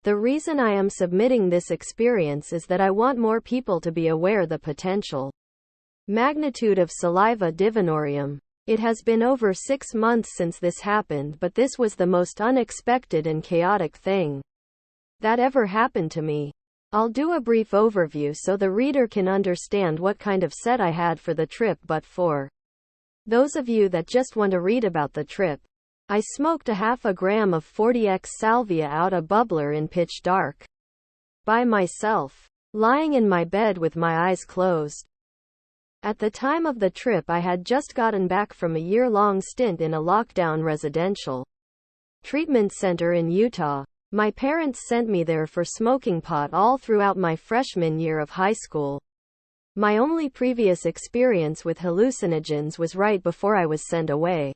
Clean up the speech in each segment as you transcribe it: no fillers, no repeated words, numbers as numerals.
The reason I am submitting this experience is that I want more people to be aware the potential magnitude of saliva divinorum. It has been over 6 months since this happened, but this was the most unexpected and chaotic thing that ever happened to me. I'll do a brief overview so the reader can understand what kind of set I had for the trip, but for those of you that just want to read about the trip, I smoked a half a gram of 40x salvia out a bubbler in pitch dark by myself, lying in my bed with my eyes closed. At the time of the trip, I had just gotten back from a year-long stint in a lockdown residential treatment center in Utah. My parents sent me there for smoking pot all throughout my freshman year of high school. My only previous experience with hallucinogens was right before I was sent away.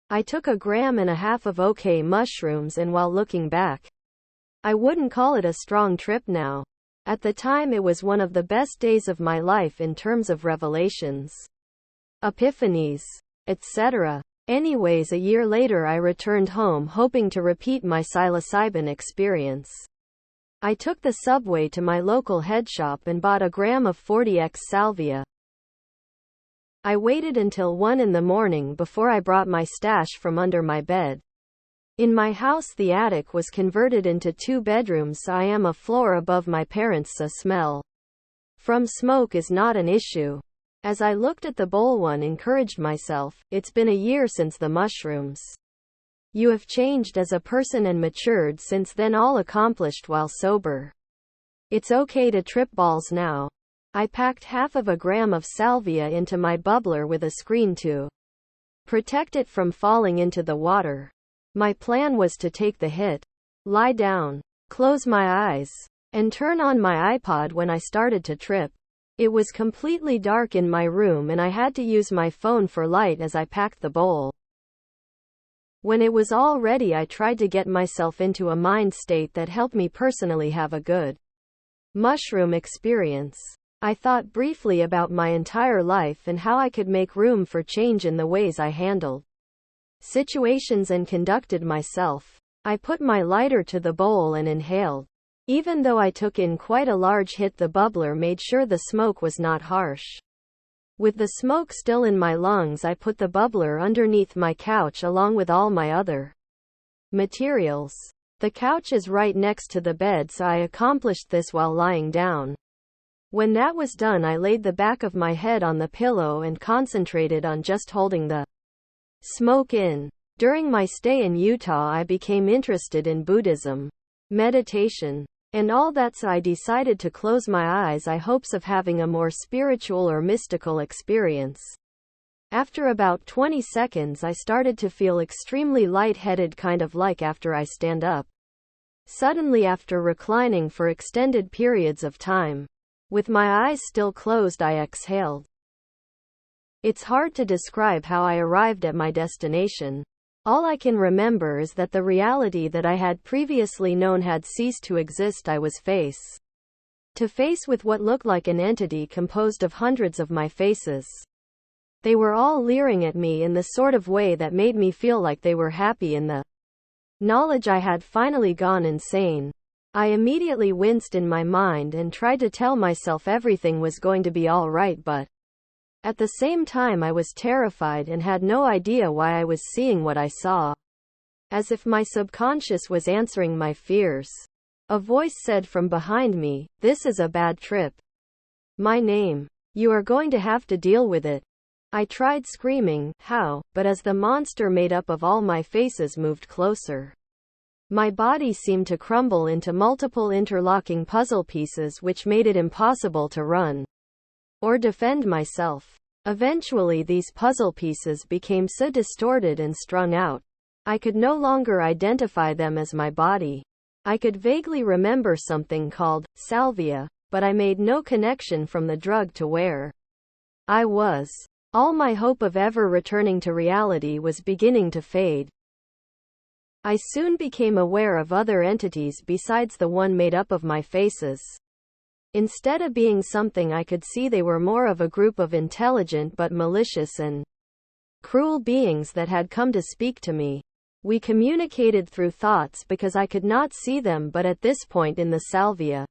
I took 1.5 grams of OK mushrooms, and while looking back, I wouldn't call it a strong trip now. At the time, it was one of the best days of my life in terms of revelations, epiphanies, etc. Anyways, a year later I returned home hoping to repeat my psilocybin experience. I took the subway to my local head shop and bought 1 gram of 40x salvia. I waited until 1 in the morning before I brought my stash from under my bed. In my house, the attic was converted into 2 bedrooms, so I am a floor above my parents, so smell from smoke is not an issue. As I looked at the bowl, one encouraged myself, it's been a year since the mushrooms. You have changed as a person and matured since then, all accomplished while sober. It's okay to trip balls now. I packed half of 1 gram of salvia into my bubbler with a screen to protect it from falling into the water. My plan was to take the hit, lie down, close my eyes, and turn on my iPod when I started to trip. It was completely dark in my room and I had to use my phone for light as I packed the bowl. When it was all ready, I tried to get myself into a mind state that helped me personally have a good mushroom experience. I thought briefly about my entire life and how I could make room for change in the ways I handled situations and conducted myself. I put my lighter to the bowl and inhaled. Even though I took in quite a large hit, the bubbler made sure the smoke was not harsh. With the smoke still in my lungs, I put the bubbler underneath my couch along with all my other materials. The couch is right next to the bed, so I accomplished this while lying down. When that was done, I laid the back of my head on the pillow and concentrated on just holding the smoke in. During my stay in Utah, I became interested in Buddhism, meditation, and all that, so I decided to close my eyes in hopes of having a more spiritual or mystical experience. After about 20 seconds, I started to feel extremely lightheaded, kind of like after I stand up suddenly after reclining for extended periods of time. With my eyes still closed, I exhaled. It's hard to describe how I arrived at my destination. All I can remember is that the reality that I had previously known had ceased to exist. I was face to face with what looked like an entity composed of hundreds of my faces. They were all leering at me in the sort of way that made me feel like they were happy in the knowledge I had finally gone insane. I immediately winced in my mind and tried to tell myself everything was going to be all right, but at the same time I was terrified and had no idea why I was seeing what I saw. As if my subconscious was answering my fears. A voice said from behind me, "This is a bad trip. My name. You are going to have to deal with it." I tried screaming, "How?" but as the monster made up of all my faces moved closer, my body seemed to crumble into multiple interlocking puzzle pieces, which made it impossible to run or defend myself. Eventually, these puzzle pieces became so distorted and strung out, I could no longer identify them as my body. I could vaguely remember something called salvia, but I made no connection from the drug to where I was. All my hope of ever returning to reality was beginning to fade. I soon became aware of other entities besides the one made up of my faces. Instead of being something I could see, they were more of a group of intelligent but malicious and cruel beings that had come to speak to me. We communicated through thoughts because I could not see them, but at this point in the salvia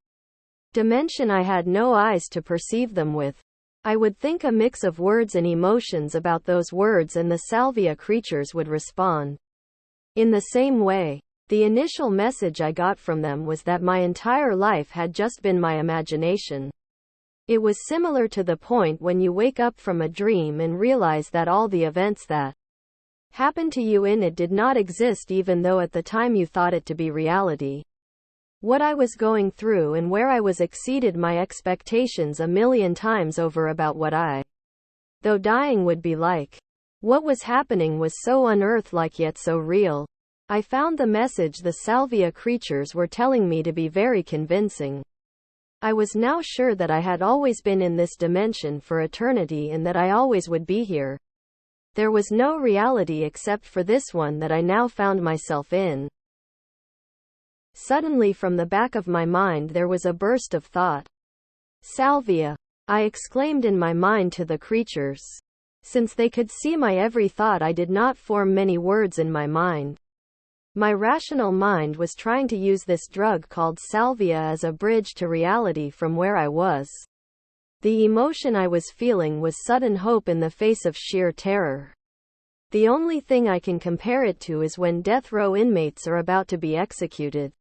dimension I had no eyes to perceive them with. I would think a mix of words and emotions about those words and the salvia creatures would respond in the same way. The initial message I got from them was that my entire life had just been my imagination. It was similar to the point when you wake up from a dream and realize that all the events that happened to you in it did not exist, even though at the time you thought it to be reality. What I was going through and where I was exceeded my expectations a million times over about what I, though dying, would be like. What was happening was so unearth-like yet so real. I found the message the salvia creatures were telling me to be very convincing. I was now sure that I had always been in this dimension for eternity and that I always would be here. There was no reality except for this one that I now found myself in. Suddenly from the back of my mind there was a burst of thought. Salvia, I exclaimed in my mind to the creatures. Since they could see my every thought, I did not form many words in my mind. My rational mind was trying to use this drug called salvia as a bridge to reality from where I was. The emotion I was feeling was sudden hope in the face of sheer terror. The only thing I can compare it to is when death row inmates are about to be executed.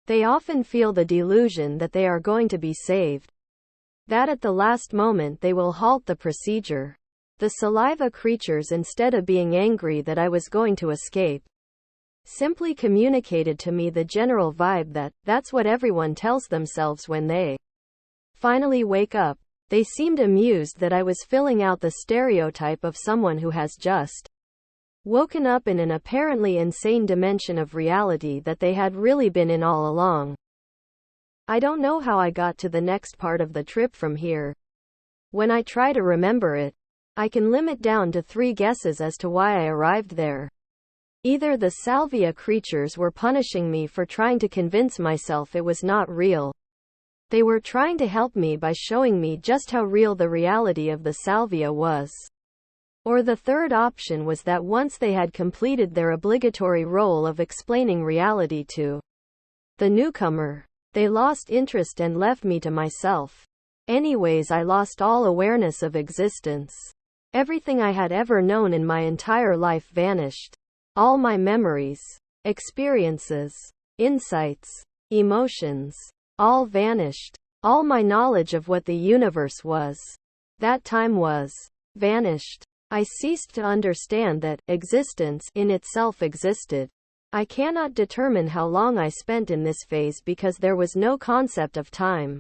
They often feel the delusion that they are going to be saved, that at the last moment they will halt the procedure. The saliva creatures, instead of being angry that I was going to escape, simply communicated to me the general vibe that that's what everyone tells themselves when they finally wake up. They seemed amused that I was filling out the stereotype of someone who has just woken up in an apparently insane dimension of reality that they had really been in all along. I don't know how I got to the next part of the trip from here. When I try to remember it, I can limit down to 3 guesses as to why I arrived there. Either the salvia creatures were punishing me for trying to convince myself it was not real. They were trying to help me by showing me just how real the reality of the salvia was. Or the third option was that once they had completed their obligatory role of explaining reality to the newcomer, they lost interest and left me to myself. Anyways, I lost all awareness of existence. Everything I had ever known in my entire life vanished. All my memories, experiences, insights, emotions, all vanished. All my knowledge of what the universe was, that time was, vanished. I ceased to understand that existence in itself existed. I cannot determine how long I spent in this phase because there was no concept of time.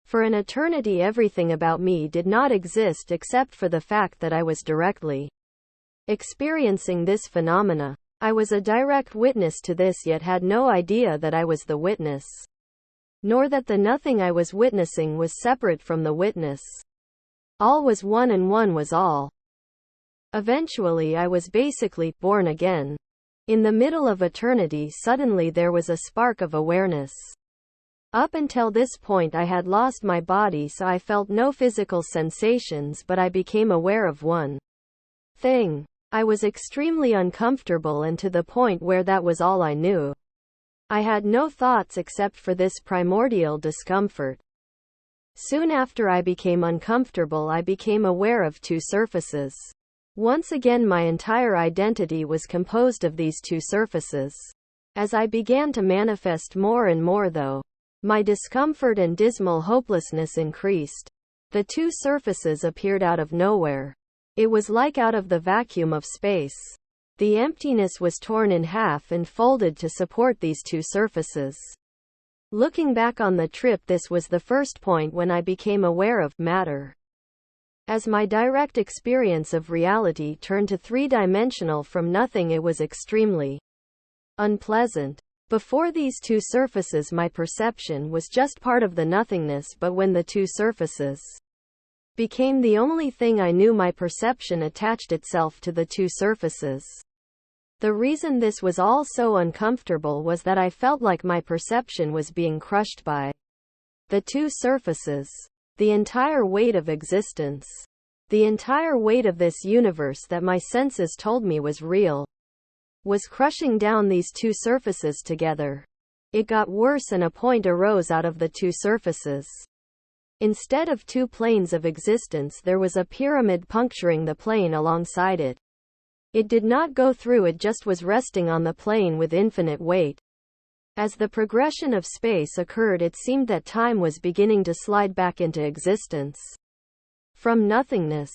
For an eternity everything about me did not exist except for the fact that I was directly experiencing this phenomena. I was a direct witness to this, yet had no idea that I was the witness, nor that the nothing I was witnessing was separate from the witness. All was one and one was all. Eventually I was basically born again. In the middle of eternity suddenly there was a spark of awareness. Up until this point I had lost my body, so I felt no physical sensations, but I became aware of one thing. I was extremely uncomfortable, and to the point where that was all I knew. I had no thoughts except for this primordial discomfort. Soon after I became uncomfortable, I became aware of 2 surfaces. Once again my entire identity was composed of these 2 surfaces. As I began to manifest more and more though, my discomfort and dismal hopelessness increased. The 2 surfaces appeared out of nowhere. It was like out of the vacuum of space. The emptiness was torn in half and folded to support these 2 surfaces. Looking back on the trip, this was the first point when I became aware of matter. As my direct experience of reality turned to 3-dimensional from nothing, it was extremely unpleasant. Before these 2 surfaces my perception was just part of the nothingness, but when the 2 surfaces became the only thing I knew, my perception attached itself to the 2 surfaces. The reason this was all so uncomfortable was that I felt like my perception was being crushed by the 2 surfaces. The entire weight of existence. The entire weight of this universe that my senses told me was real was crushing down these two surfaces together. It got worse and a point arose out of the two surfaces. Instead of two planes of existence, there was a pyramid puncturing the plane alongside it. It did not go through, it just was resting on the plane with infinite weight. As the progression of space occurred, it seemed that time was beginning to slide back into existence. From nothingness.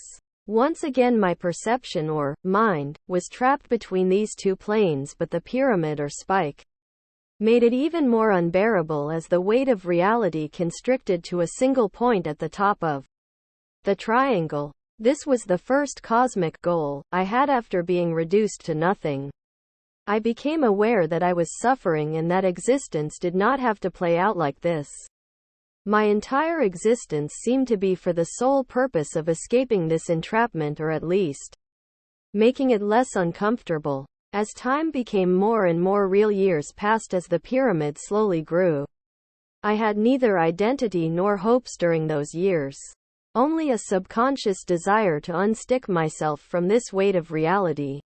Once again my perception, or mind, was trapped between these two planes, but the pyramid or spike made it even more unbearable as the weight of reality constricted to a single point at the top of the triangle. This was the first cosmic goal I had after being reduced to nothing. I became aware that I was suffering and that existence did not have to play out like this. My entire existence seemed to be for the sole purpose of escaping this entrapment, or at least making it less uncomfortable. As time became more and more real, years passed as the pyramid slowly grew. I had neither identity nor hopes during those years. Only a subconscious desire to unstick myself from this weight of reality.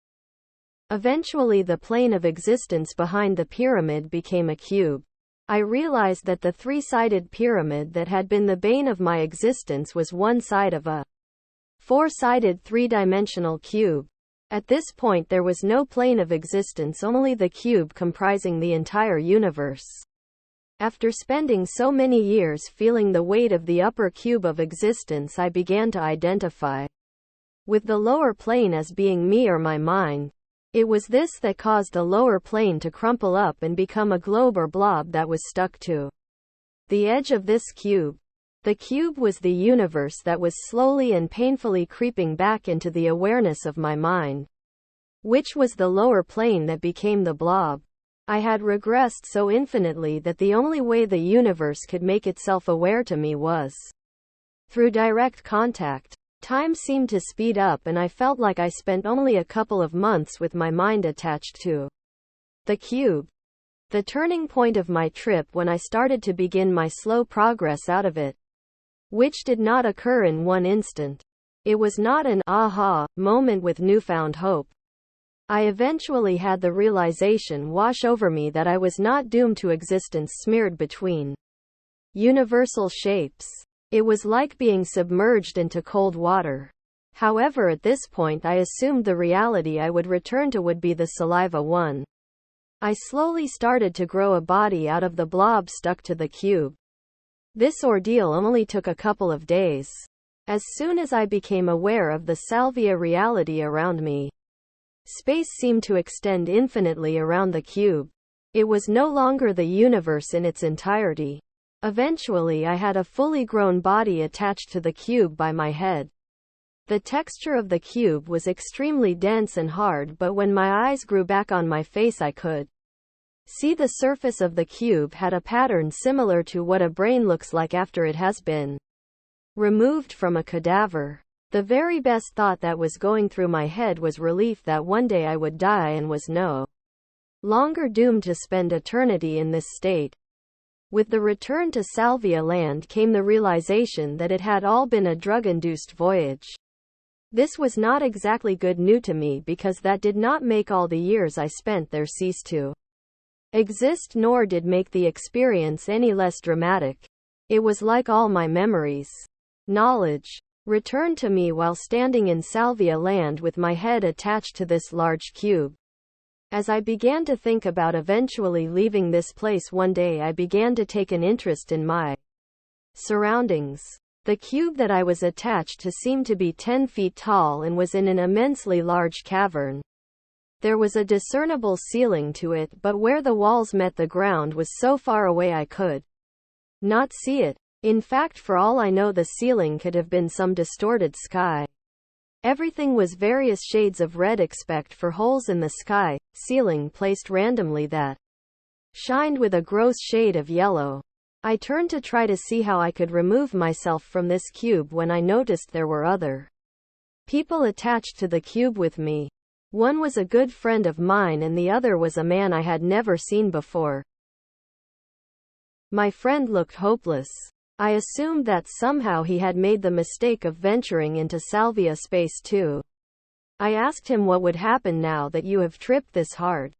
Eventually, the plane of existence behind the pyramid became a cube. I realized that the three-sided pyramid that had been the bane of my existence was one side of a four-sided three-dimensional cube. At this point there was no plane of existence, only the cube comprising the entire universe. After spending so many years feeling the weight of the upper cube of existence, I began to identify with the lower plane as being me or my mind. It was this that caused the lower plane to crumple up and become a globe or blob that was stuck to the edge of this cube. The cube was the universe that was slowly and painfully creeping back into the awareness of my mind, which was the lower plane that became the blob. I had regressed so infinitely that the only way the universe could make itself aware to me was through direct contact. Time seemed to speed up and I felt like I spent only a couple of months with my mind attached to the cube. The turning point of my trip when I started to begin my slow progress out of it, which did not occur in one instant. It was not an aha moment with newfound hope. I eventually had the realization wash over me that I was not doomed to existence smeared between universal shapes. It was like being submerged into cold water. However, at this point I assumed the reality I would return to would be the saliva one. I slowly started to grow a body out of the blob stuck to the cube. This ordeal only took a couple of days. As soon as I became aware of the salvia reality around me, space seemed to extend infinitely around the cube. It was no longer the universe in its entirety. Eventually I had a fully grown body attached to the cube by my head. The texture of the cube was extremely dense and hard, but when my eyes grew back on my face I could see the surface of the cube had a pattern similar to what a brain looks like after it has been removed from a cadaver. The very best thought that was going through my head was relief that one day I would die and was no longer doomed to spend eternity in this state. With the return to Salvia Land came the realization that it had all been a drug-induced voyage. This was not exactly good news to me because that did not make all the years I spent there cease to exist, nor did make the experience any less dramatic. It was like all my memories, knowledge, returned to me while standing in Salvia Land with my head attached to this large cube. As I began to think about eventually leaving this place one day, I began to take an interest in my surroundings. The cube that I was attached to seemed to be 10 feet tall and was in an immensely large cavern. There was a discernible ceiling to it, but where the walls met the ground was so far away I could not see it. In fact, for all I know, the ceiling could have been some distorted sky. Everything was various shades of red except for holes in the sky, ceiling placed randomly that shined with a gross shade of yellow. I turned to try to see how I could remove myself from this cube when I noticed there were other people attached to the cube with me. One was a good friend of mine and the other was a man I had never seen before. My friend looked hopeless. I assumed that somehow he had made the mistake of venturing into Salvia space too. I asked him what would happen now that you have tripped this hard.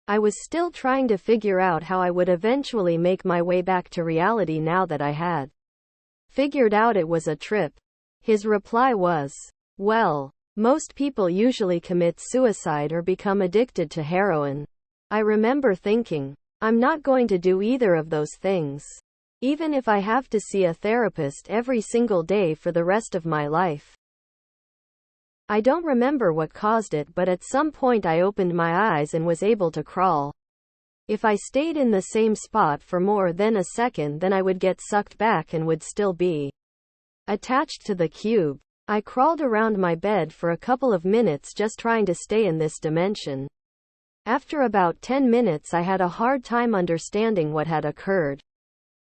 I was still trying to figure out how I would eventually make my way back to reality now that I had figured out it was a trip. His reply was, well, most people usually commit suicide or become addicted to heroin. I remember thinking, I'm not going to do either of those things. Even if I have to see a therapist every single day for the rest of my life. I don't remember what caused it, but at some point I opened my eyes and was able to crawl. If I stayed in the same spot for more than a second, then I would get sucked back and would still be attached to the cube. I crawled around my bed for a couple of minutes just trying to stay in this dimension. After about 10 minutes I had a hard time understanding what had occurred.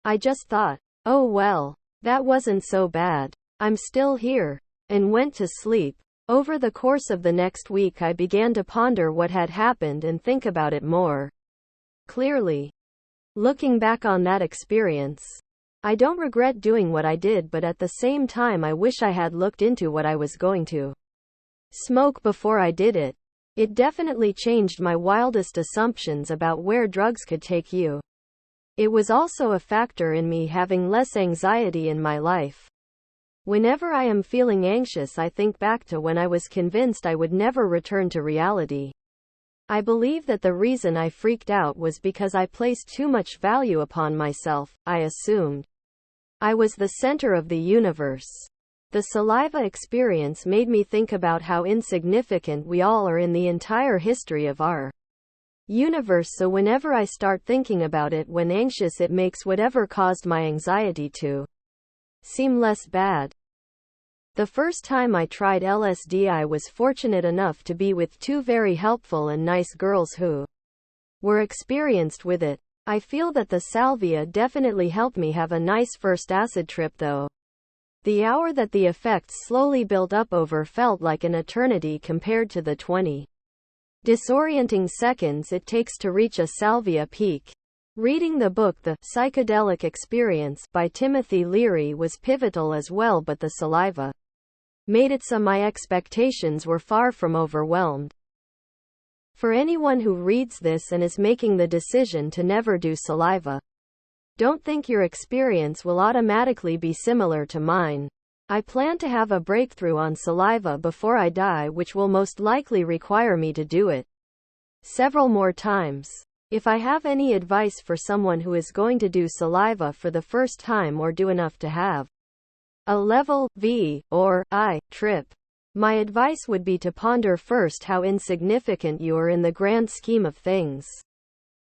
I just thought, oh well, that wasn't so bad. I'm still here. And went to sleep. Over the course of the next week I began to ponder what had happened and think about it more clearly. Looking back on that experience, I don't regret doing what I did, but at the same time I wish I had looked into what I was going to smoke before I did it. It definitely changed my wildest assumptions about where drugs could take you. It was also a factor in me having less anxiety in my life. Whenever I am feeling anxious, I think back to when I was convinced I would never return to reality. I believe that the reason I freaked out was because I placed too much value upon myself. I assumed I was the center of the universe. The saliva experience made me think about how insignificant we all are in the entire history of our universe, so whenever I start thinking about it when anxious, it makes whatever caused my anxiety to seem less bad. The first time I tried LSD, I was fortunate enough to be with two very helpful and nice girls who were experienced with it. I feel that the salvia definitely helped me have a nice first acid trip though. The hour that the effects slowly built up over felt like an eternity compared to the 20 disorienting seconds it takes to reach a salvia peak. Reading the book The Psychedelic Experience by Timothy Leary was pivotal as well, but the saliva made it so my expectations were far from overwhelmed. For anyone who reads this and is making the decision to never do saliva, don't think your experience will automatically be similar to mine. I plan to have a breakthrough on saliva before I die, which will most likely require me to do it several more times. If I have any advice for someone who is going to do saliva for the first time or do enough to have a level V or I trip, my advice would be to ponder first how insignificant you are in the grand scheme of things.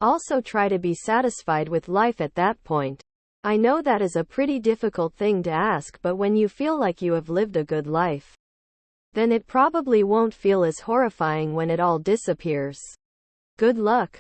Also try to be satisfied with life at that point. I know that is a pretty difficult thing to ask, but when you feel like you have lived a good life, then it probably won't feel as horrifying when it all disappears. Good luck.